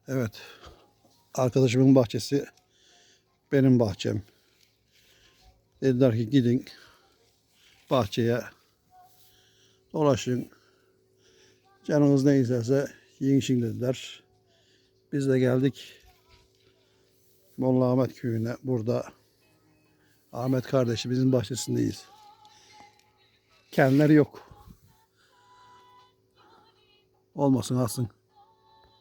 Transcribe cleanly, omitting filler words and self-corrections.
Evet. Arkadaşımın bahçesi benim bahçem. Dediler ki gidin bahçeye dolaşın. Canınız ne isterse yiyin için dediler. Biz de geldik Molla Ahmet köyüne. Burada Ahmet kardeşimizin bahçesindeyiz. Kendileri yok. Olmasın alsın.